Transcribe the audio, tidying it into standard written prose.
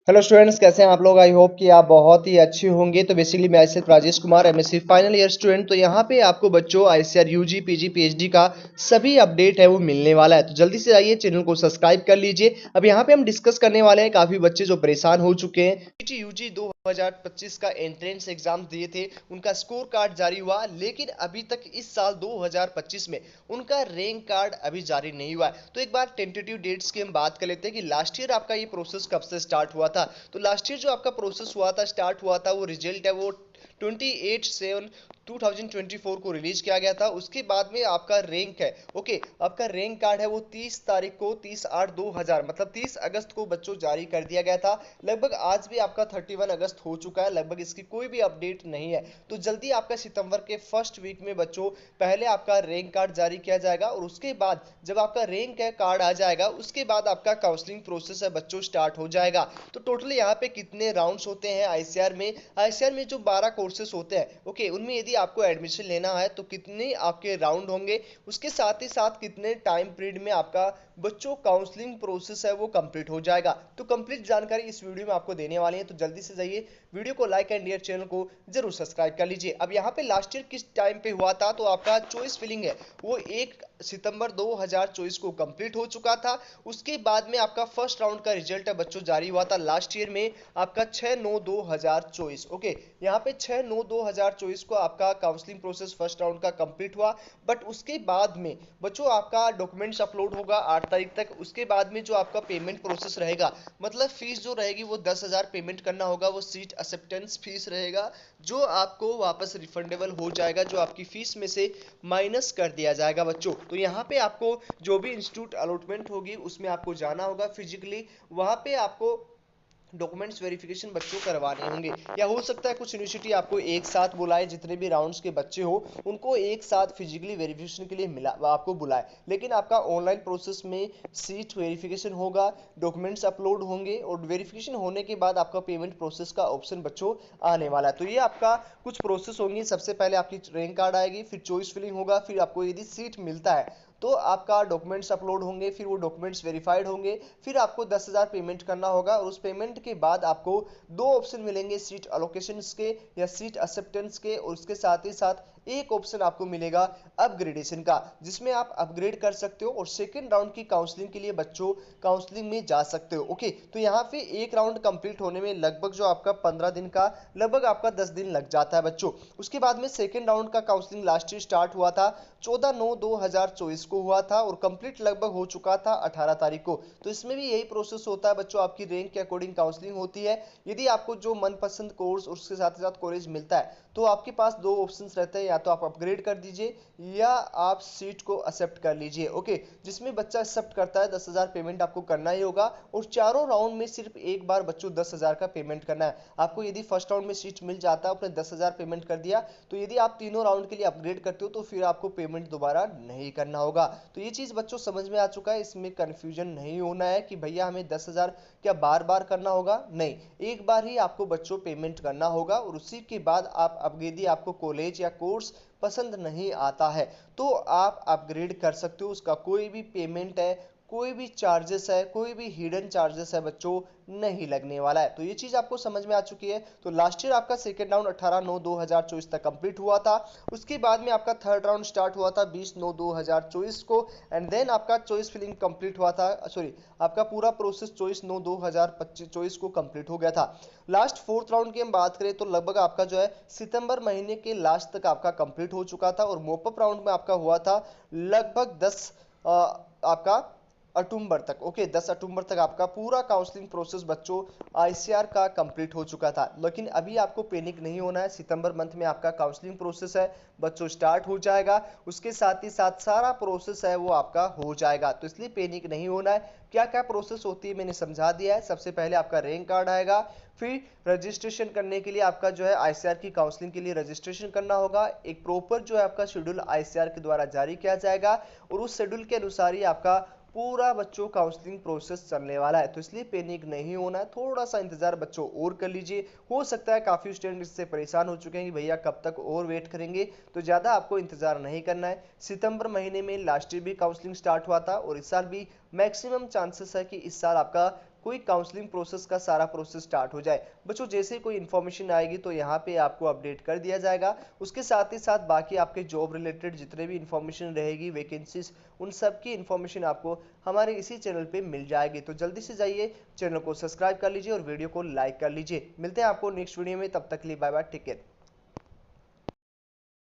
Hello students, कैसे हैं आप लोग। आई होप कि आप बहुत ही अच्छे होंगे। तो बेसिकली मैं सिर्फ Rajesh Kumar, MSc final year student. तो यहाँ पे आपको बच्चों आईसीआर यूजी पीजी पीएचडी का सभी अपडेट है वो मिलने वाला है। तो जल्दी से आइए, चैनल को सब्सक्राइब कर लीजिए। अब यहाँ पे हम डिस्कस करने वाले हैं काफी बच्चे जो परेशान हो चुके हैं। पीजी यूजी 2025 का एंट्रेंस एग्जाम दिए थे, उनका स्कोर कार्ड जारी हुआ, लेकिन अभी तक इस साल 2025 में उनका रैंक कार्ड अभी जारी नहीं हुआ है। तो एक बार टेंटेटिव डेट्स की हम बात कर लेते हैं कि लास्ट ईयर आपका ये प्रोसेस कब से स्टार्ट हुआ था। तो लास्ट ईयर जो आपका प्रोसेस हुआ था, स्टार्ट हुआ था, वो रिजल्ट है वो 28/7/2024 को रिलीज किया गया था। उसके बाद में आपका रैंक है, ओके, आपका रैंक कार्ड है वो 30 तारीख को, 30/8/2000 मतलब 30 अगस्त को बच्चों जारी कर दिया गया था। लगभग आज भी आपका 31 अगस्त हो चुका है, लगभग इसकी कोई भी अपडेट नहीं है। तो जल्दी आपका सितंबर के फर्स्ट वीक में बच्चों पहले आपका रैंक कार्ड जारी किया जाएगा, और उसके बाद जब आपका रैंक है कार्ड आ जाएगा, उसके बाद आपका काउंसलिंग प्रोसेस है बच्चों स्टार्ट हो जाएगा। तो टोटली यहाँ पे कितने राउंड्स होते हैं आईसीआर में जो 12 कोर्सेस होते हैं, ओके, उनमें यदि आपको एडमिशन लेना है तो कितने आपके राउंड होंगे, उसके साथ ही साथ कितने टाइम पीरियड में आपका बच्चों काउंसलिंग प्रोसेस है वो कंप्लीट हो जाएगा। तो कंप्लीट जानकारी इस वीडियो में आपको देने वाली है। तो जल्दी से जाइए, वीडियो को लाइक एंड डियर चैनल को जरूर सब्सक्राइब कर लीजिए। अब यहाँ पे लास्ट ईयर किस टाइम पे हुआ था, तो आपका चॉइस फिलिंग है वो 1 सितंबर 2024 को कंप्लीट हो चुका था। उसके बाद में आपका फर्स्ट राउंड का रिजल्ट है बच्चों जारी हुआ था लास्ट ईयर में, आपका 6/9/2024, ओके। यहाँ पे 6/9/2024 को आपका काउंसलिंग प्रोसेस फर्स्ट राउंड का कंप्लीट हुआ। बट उसके बाद में बच्चों आपका डॉक्यूमेंट्स अपलोड होगा 8 तारीख तक। उसके बाद में जो आपका पेमेंट प्रोसेस रहेगा, मतलब फीस जो रहेगी वो 10,000 पेमेंट करना होगा, वो सीट एक्सेप्टेंस फीस रहेगा, जो आपको वापस रिफंडेबल हो जाएगा, जो आपकी फीस में से माइनस कर दिया जाएगा बच्चों। तो यहाँ पे आपको जो भी इंस्टीट्यूट अलॉटमेंट होगी उसमें आपको जाना होगा फिजिकली, वहाँ पे आपको डॉक्यूमेंट्स वेरिफिकेशन बच्चों करवाने होंगे। या हो सकता है कुछ यूनिवर्सिटी आपको एक साथ बुलाए, जितने भी राउंड्स के बच्चे हो उनको एक साथ फिजिकली वेरिफिकेशन के लिए मिला आपको बुलाए, लेकिन आपका ऑनलाइन प्रोसेस में सीट वेरिफिकेशन होगा, डॉक्यूमेंट्स अपलोड होंगे, और वेरिफिकेशन होने के बाद आपका पेमेंट प्रोसेस का ऑप्शन बच्चों आने वाला है। तो ये आपका कुछ प्रोसेस होंगी। सबसे पहले आपकी रैंक कार्ड आएगी, फिर चॉइस फिलिंग होगा, फिर आपको यदि सीट मिलता है तो आपका डॉक्यूमेंट्स अपलोड होंगे, फिर वो डॉक्यूमेंट्स वेरीफाइड होंगे, फिर आपको 10,000 पेमेंट करना होगा, और उस पेमेंट के बाद आपको दो ऑप्शन मिलेंगे, सीट अलोकेशन के या सीट एक्सेप्टेंस के, और उसके साथ ही साथ एक ऑप्शन आपको मिलेगा अपग्रेडेशन का, जिसमें आप अपग्रेड कर सकते हो और सेकेंड राउंड की काउंसलिंग के लिए बच्चों काउंसलिंग में जा सकते हो, ओके। तो यहाँ पे एक राउंड कंप्लीट होने में लगभग जो आपका 15 दिन का, लगभग आपका 10 दिन लग जाता है बच्चों। उसके बाद में सेकेंड राउंड का काउंसलिंग लास्ट ईयर स्टार्ट हुआ था, 14/9/2024 को हुआ था, और कंप्लीट लगभग हो चुका था 18 तारीख को। तो इसमें भी यही प्रोसेस होता है बच्चों, आपकी रैंक के अकॉर्डिंग काउंसलिंग होती है। यदि आपको जो मनपसंद कोर्स और उसके साथ ही साथ कॉलेज मिलता है, तो आपके पास दो ऑप्शंस रहते हैं, या तो आप अपग्रेड कर दीजिए या आप सीट को एक्सेप्ट कर लीजिए, ओके। जिसमें बच्चा एक्सेप्ट करता है 10,000 पेमेंट आपको करना ही होगा, और चारों राउंड में सिर्फ एक बार बच्चों 10,000 का पेमेंट करना है आपको। यदि फर्स्ट राउंड में सीट मिल जाता है, आपने 10,000 पेमेंट कर दिया, तो यदि आप तीनों राउंड के लिए अपग्रेड करते हो तो फिर आपको पेमेंट दोबारा नहीं करना होगा। तो ये चीज बच्चों समझ में आ चुका है, इसमें कंफ्यूजन नहीं होना है कि भैया हमें 10,000 क्या बार बार करना होगा, नहीं, एक बार ही आपको बच्चों पेमेंट करना होगा, और उसी के बाद आप अब यदि आपको कॉलेज या कोर्स पसंद नहीं आता है तो आप अपग्रेड कर सकते हो। उसका कोई भी पेमेंट है, कोई भी चार्जेस है, कोई भी हिडन चार्जेस है बच्चों नहीं लगने वाला है। तो ये चीज आपको समझ में आ चुकी है। तो लास्ट ईयर आपका सेकेंड राउंड 18/9/2024 तक कंप्लीट हुआ था। उसके बाद में आपका थर्ड राउंड स्टार्ट हुआ था 20/9/2024 को, एंड देन आपका चॉइस फिलिंग कंप्लीट हुआ था, सॉरी, आपका पूरा प्रोसेस 24/9/2024 को कंप्लीट हो गया था। लास्ट फोर्थ राउंड की हम बात करें तो लगभग आपका जो है सितंबर महीने के लास्ट तक आपका कंप्लीट हो चुका था, और मोपअप राउंड में आपका हुआ था लगभग 10 आपका अक्टूबर तक, ओके, 10 अक्टूबर तक आपका पूरा काउंसलिंग प्रोसेस बच्चों आईसीआर का कंप्लीट हो चुका था। लेकिन अभी आपको पैनिक नहीं होना है, सितंबर मंथ में आपका काउंसलिंग प्रोसेस है बच्चों स्टार्ट हो जाएगा, उसके साथ ही साथ सारा प्रोसेस है वो आपका हो जाएगा, तो इसलिए पैनिक नहीं होना है। क्या क्या प्रोसेस होती है मैंने समझा दिया है। सबसे पहले आपका रैंक कार्ड आएगा, फिर रजिस्ट्रेशन करने के लिए आपका जो है आईसीआर की काउंसलिंग के लिए रजिस्ट्रेशन करना होगा, एक प्रॉपर जो है आपका शेड्यूल आईसीआर के द्वारा जारी किया जाएगा, और उस शेड्यूल के अनुसार ही आपका पूरा बच्चों काउंसलिंग प्रोसेस चलने वाला है। तो इसलिए पैनिक नहीं होना है, थोड़ा सा इंतजार बच्चों और कर लीजिए। हो सकता है काफी स्टूडेंट इससे परेशान हो चुके हैं कि भैया कब तक और वेट करेंगे, तो ज्यादा आपको इंतजार नहीं करना है। सितंबर महीने में लास्ट ईयर भी काउंसलिंग स्टार्ट हुआ था, और इस साल भी मैक्सिमम चांसेस है कि इस साल आपका कोई काउंसलिंग प्रोसेस का सारा प्रोसेस स्टार्ट हो जाए। बच्चों जैसे ही कोई इन्फॉर्मेशन आएगी तो यहाँ पे आपको अपडेट कर दिया जाएगा। उसके साथ ही साथ बाकी आपके जॉब रिलेटेड जितने भी इंफॉर्मेशन रहेगी, वैकेंसीज, उन सब की इंफॉर्मेशन आपको हमारे इसी चैनल पे मिल जाएगी। तो जल्दी से जाइए, चैनल को सब्सक्राइब कर लीजिए और वीडियो को लाइक कर लीजिए। मिलते हैं आपको नेक्स्ट वीडियो में, तब तक के लिए बाय बाय, टेक केयर।